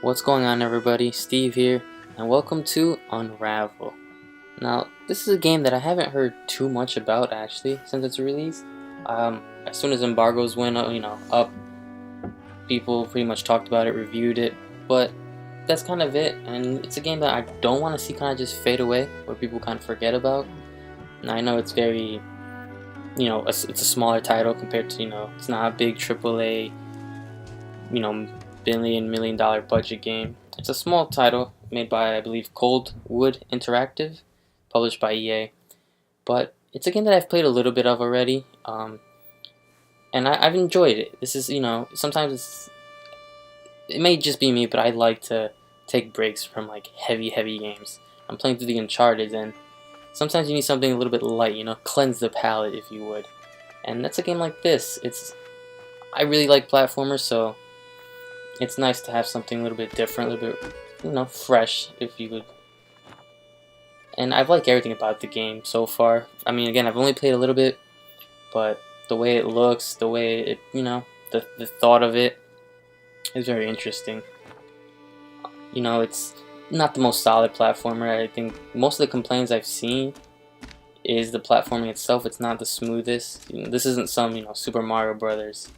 What's going on, everybody? Steve here, and welcome to Unravel. Now, this is a game that I haven't heard too much about actually since its release. As soon as embargoes went up, people pretty much talked about it, reviewed it, but that's kind of it. And it's a game that I don't want to see kind of just fade away, where people kind of forget about. And I know it's very, it's a smaller title compared to, it's not a big AAA, million dollar budget game. It's a small title made by, I believe, Cold Wood Interactive, published by EA. But it's a game that I've played a little bit of already, and I've enjoyed it. This is, sometimes it may just be me, but I like to take breaks from like heavy games. I'm playing through the Uncharted, and sometimes you need something a little bit light, cleanse the palate, if you would. And that's a game like this. I really like platformers, so it's nice to have something a little bit different, a little bit, fresh, if you would. And I've liked everything about the game so far. I mean, again, I've only played a little bit, but the way it looks, the way it, the thought of it is very interesting. It's not the most solid platformer. I think most of the complaints I've seen is the platforming itself. It's not the smoothest. This isn't some, Super Mario Brothers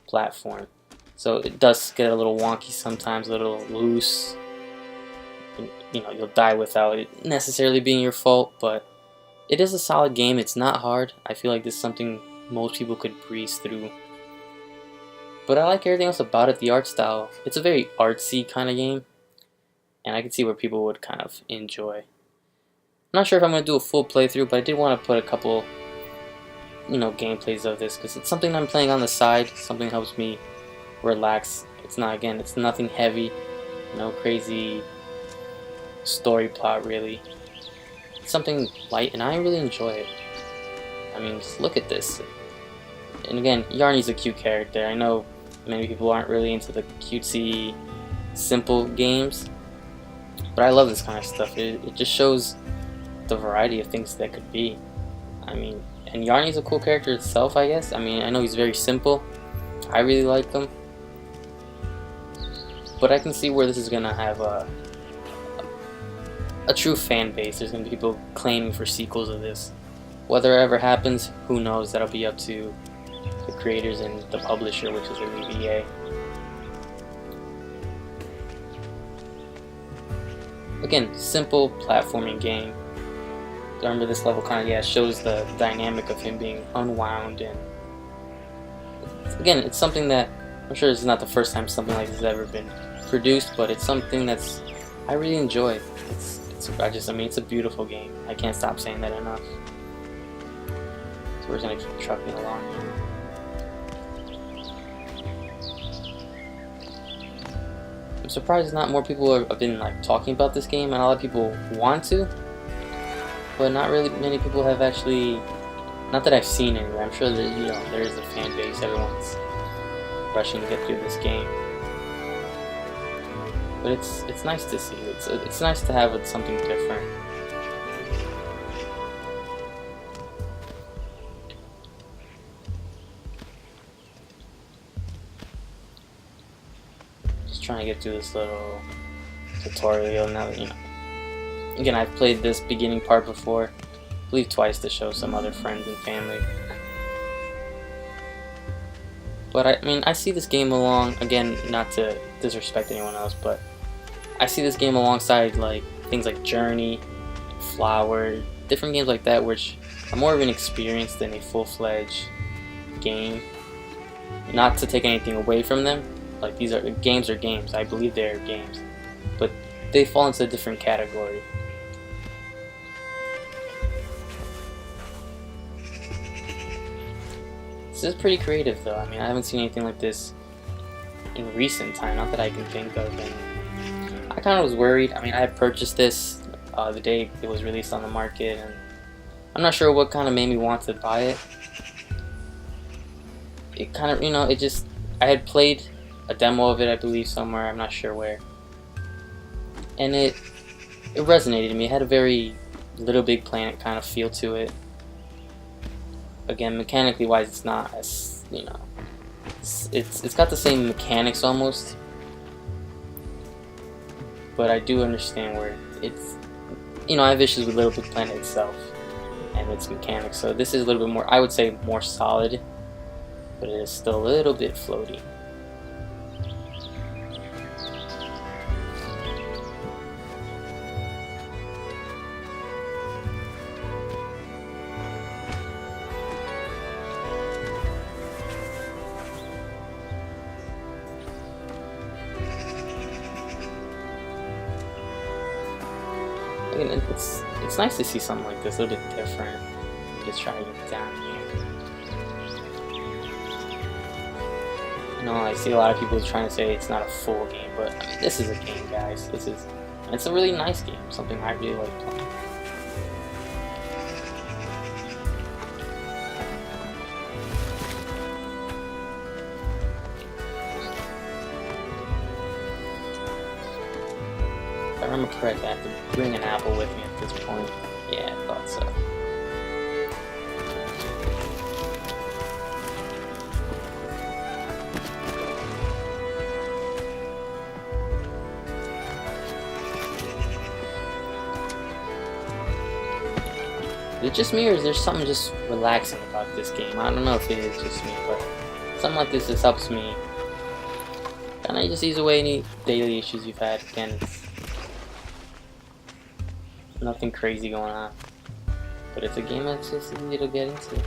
platform. So it does get a little wonky sometimes, a little loose. You'll die without it necessarily being your fault, but it is a solid game. It's not hard. I feel like this is something most people could breeze through. But I like everything else about it. The art style. It's a very artsy kind of game, and I can see where people would kind of enjoy. I'm not sure if I'm going to do a full playthrough, but I did want to put a couple, gameplays of this, because it's something I'm playing on the side. Something that helps me relax. It's nothing heavy, no crazy story plot really. It's something light, and I really enjoy it. I mean, just look at this. And again, Yarny's a cute character. I know many people aren't really into the cutesy, simple games, but I love this kind of stuff. It just shows the variety of things that could be. I mean, and Yarny's a cool character itself, I guess. I mean, I know he's very simple. I really like him. But I can see where this is going to have a true fan base. There's going to be people claiming for sequels of this. Whether it ever happens, who knows? That'll be up to the creators and the publisher, which is really EA. Again, simple platforming game. Remember, this level kind of shows the dynamic of him being unwound, and again, it's something that I'm sure this is not the first time something like this has ever been produced, but it's something I really enjoy. It's a beautiful game. I can't stop saying that enough. So we're gonna keep trucking along here. I'm surprised not more people have been talking about this game, and a lot of people want to, but not really many people have actually. Not that I've seen anywhere. I'm sure that there is a fan base. Everyone's rushing to get through this game. But it's nice to see. It's nice to have something different. Just trying to get through this little tutorial now that Again, I've played this beginning part before, I believe twice, to show some other friends and family. But I mean, I see this game along, again, not to disrespect anyone else, but I see this game alongside things like Journey, Flower, different games like that, which are more of an experience than a full-fledged game. Not to take anything away from them, these are games. I believe they're games, but they fall into a different category. This is pretty creative, though. I mean, I haven't seen anything like this in recent time, not that I can think of. And I kind of was worried. I mean, I had purchased this the day it was released on the market, and I'm not sure what kind of made me want to buy it. It kind of, I had played a demo of it, I believe, somewhere. I'm not sure where. And it resonated with me. It had a very Little Big Planet kind of feel to it. Again, mechanically wise, it's not as, it's got the same mechanics almost, but I do understand where it's, I have issues with Little Big Planet itself and its mechanics. So this is a little bit more, I would say, more solid, but it is still a little bit floaty. Again, it's nice to see something like this, a little bit different. Just trying to get down here. I see a lot of people trying to say it's not a full game, but I mean, this is a game, guys. It's a really nice game, something I really like playing. If I remember correctly, I have to bring an apple with me at this point. Yeah, I thought so. Is it just me, or is there something just relaxing about this game? I don't know if it is just me, but something like this just helps me kind of just ease away any daily issues you've had. Again, it's nothing crazy going on, but it's a game that's just easy to get into.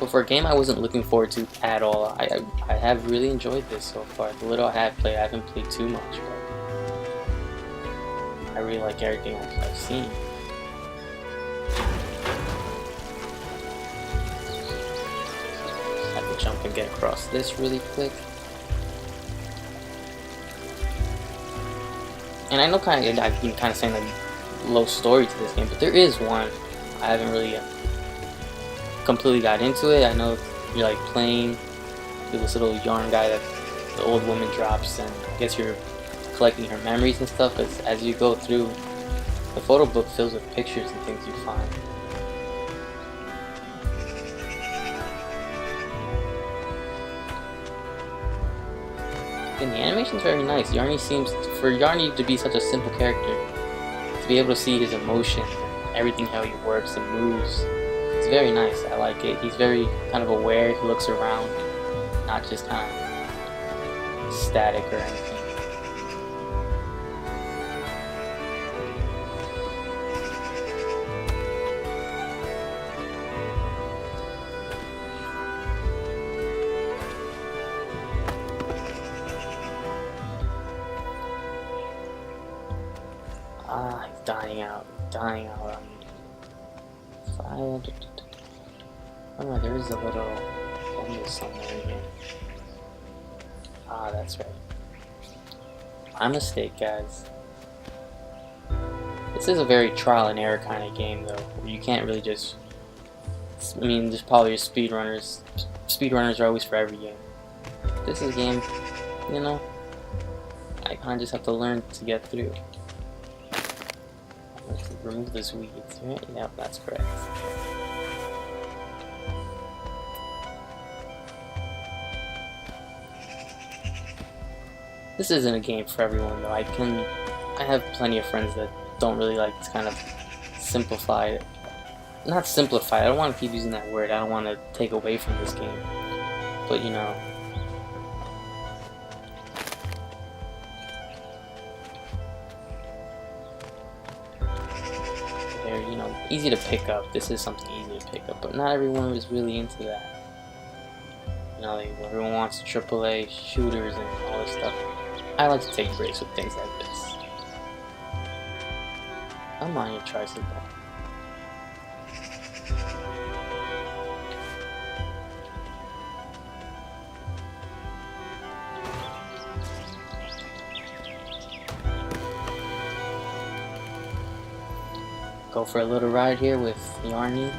But for a game I wasn't looking forward to at all, I have really enjoyed this so far. The little I have played, I haven't played too much, but I really like everything I've seen. Have to jump and get across this really quick. And I know I've been kind of saying like low story to this game, but there is one. I haven't really completely got into it. I know you're like playing with this little yarn guy that the old woman drops, and I guess you're collecting her memories and stuff, because as you go through, the photo book fills with pictures and things you find. And the animation's very nice. Yarny seems, for Yarny to be such a simple character, to be able to see his emotion, everything, how he works and moves, it's very nice. I like it. He's very kind of aware. He looks around, not just kind of static or anything. He's dying out. Dying out. Oh, there is a little window somewhere in here. Ah, that's right. My mistake, guys. This is a very trial and error kind of game, though, where you can't really just... I mean, there's probably speedrunners. Speedrunners are always for every game. This is a game, I kind of just have to learn to get through. Let's remove those weeds, right? Yep, that's correct. This isn't a game for everyone, though. I have plenty of friends that don't really like to kind of simplify it. Not simplify, I don't want to keep using that word. I don't want to take away from this game. But, they're, easy to pick up. This is something easy to pick up, but not everyone is really into that. Everyone wants AAA shooters and all this stuff. I like to take breaks with things like this. I'm on your tricycle. Go for a little ride here with Yarny.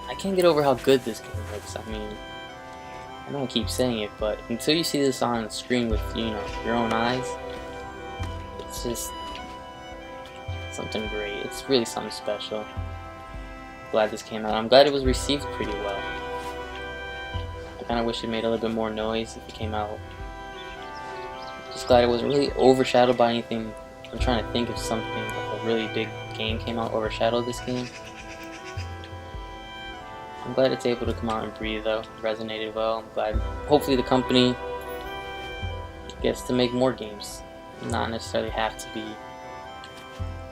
I can't get over how good this game looks. I mean, I don't keep saying it, but until you see this on the screen with your own eyes, it's just something great. It's really something special. Glad this came out. I'm glad it was received pretty well. I kind of wish it made a little bit more noise if it came out. Just glad it wasn't really overshadowed by anything. I'm trying to think if something like a really big game came out overshadowed this game. I'm glad it's able to come out and breathe though. It resonated well. I'm glad. Hopefully the company gets to make more games. Not necessarily have to be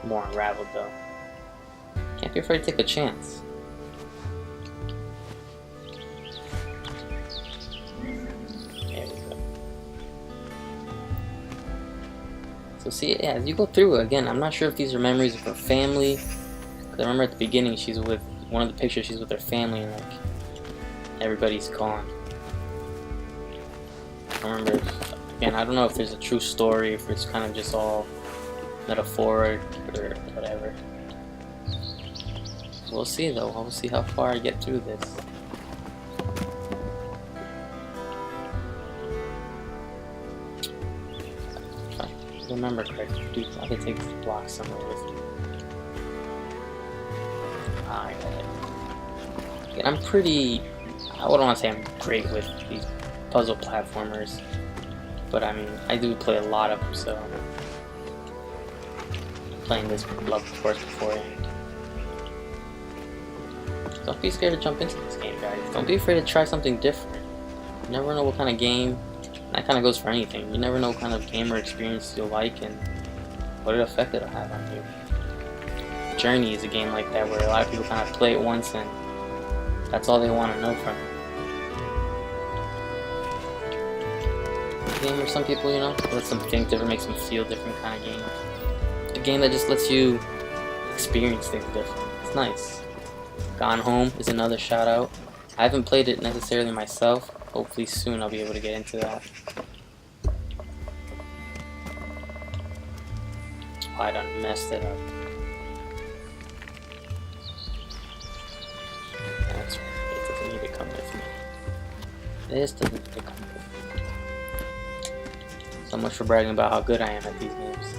more Unraveled though. Can't be afraid to take a chance. There we go. So see, yeah, as you go through it, again, I'm not sure if these are memories of her family. Cause I remember at the beginning she's with one of the pictures, she's with her family and like everybody's gone. I remember, again, I don't know if there's a true story, if it's kind of just all metaphoric or whatever. We'll see though, we'll see how far I get through this. If I remember correctly, dude, I could take this block somewhere with me. Ah, I got it. Again, I'm pretty, I wouldn't want to say I'm great with these puzzle platformers, but I mean, I do play a lot of them, so playing this love, of course, beforehand. Don't be scared to jump into this game, guys. Don't be afraid to try something different. You never know what kind of game, and that kind of goes for anything. You never know what kind of gamer experience you'll like and what effect it'll have on you. Journey is a game like that where a lot of people kind of play it once and that's all they want to know from it. A game where some people, you know, lets them think different, makes them feel different kind of game. A game that just lets you experience things different. It's nice. Gone Home is another shout out. I haven't played it necessarily myself. Hopefully soon I'll be able to get into that. Oh, I done messed it up. That's right. It doesn't need to come with me. This doesn't need to come with me. So much for bragging about how good I am at these games.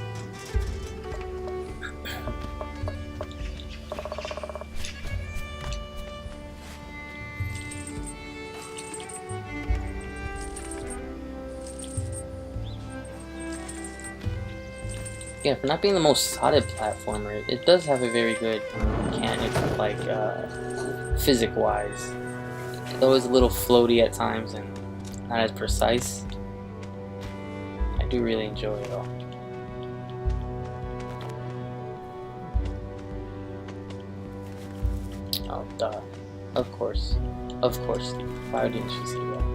Yeah, for not being the most solid platformer, it does have a very good mechanic, like physic-wise. It's always a little floaty at times and not as precise. I do really enjoy it all. Oh, duh. Of course, Steve. Why didn't you see that?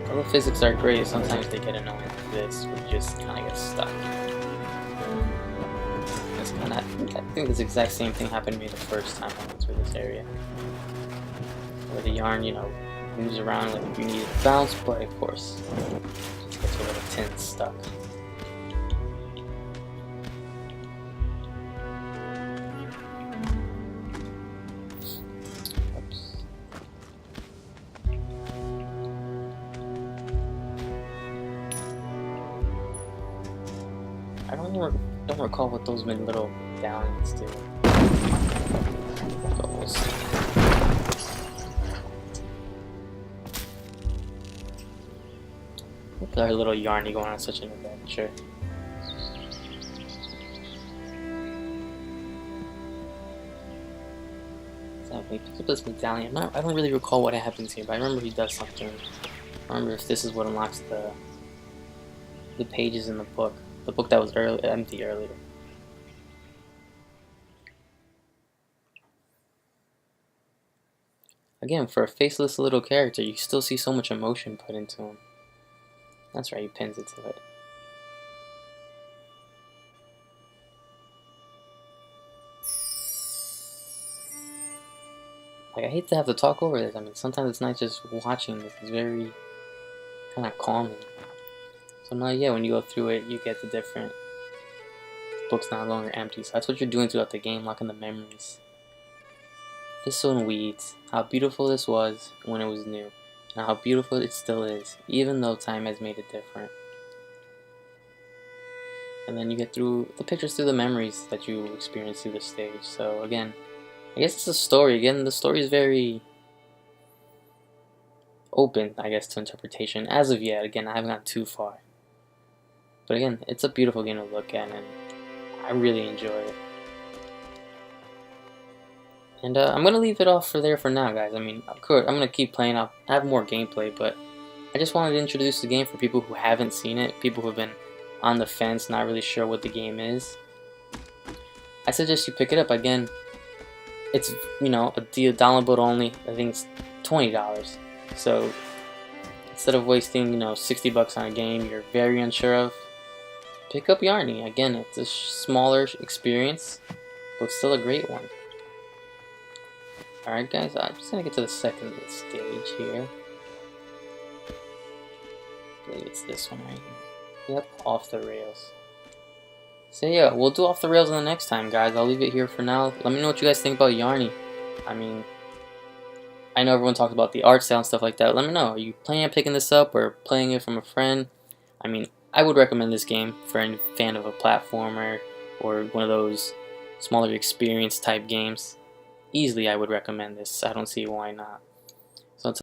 Although physics are great, sometimes they get annoying like this, where you just kind of get stuck. That's kinda, I think this exact same thing happened to me the first time I went through this area. Where the yarn, you know, moves around like you need it to bounce, but of course, it gets a little tense stuck. I don't recall what those little medallions do. But we'll see. Look at our little Yarny going on such an adventure. Exactly. Pick up this medallion. I don't really recall what happens here, but I remember he does something. I remember if this is what unlocks the pages in the book. The book that was empty earlier. Again, for a faceless little character, you still see so much emotion put into him. That's right, he pins it to it. Like, I hate to have to talk over this. I mean, sometimes it's nice just watching this. It's very kind of calming. So now, yeah, when you go through it, you get the different books no longer empty. So that's what you're doing throughout the game, locking the memories. Thistle and weeds. How beautiful this was when it was new, and how beautiful it still is, even though time has made it different. And then you get through the pictures through the memories that you experience through the stage. So again, I guess it's a story. Again, the story is very open, I guess, to interpretation as of yet. Again, I haven't gone too far. But again, it's a beautiful game to look at, and I really enjoy it. And I'm going to leave it off for there for now, guys. I mean, of course, I'm going to keep playing. I'll have more gameplay, but I just wanted to introduce the game for people who haven't seen it, people who have been on the fence, not really sure what the game is. I suggest you pick it up. Again, it's, you know, a deal, downloadable only. I think it's $20. So instead of wasting, you know, 60 bucks on a game you're very unsure of, pick up Yarny. Again, it's a smaller experience, but still a great one. Alright guys, I'm just gonna get to the second stage here. I believe it's this one right here. Yep, off the rails. So yeah, we'll do off the rails in the next time, guys. I'll leave it here for now. Let me know what you guys think about Yarny. I mean, I know everyone talks about the art style and stuff like that. Let me know. Are you planning on picking this up or playing it from a friend? I mean, I would recommend this game for any fan of a platformer or one of those smaller experience type games. Easily, I would recommend this. I don't see why not. So until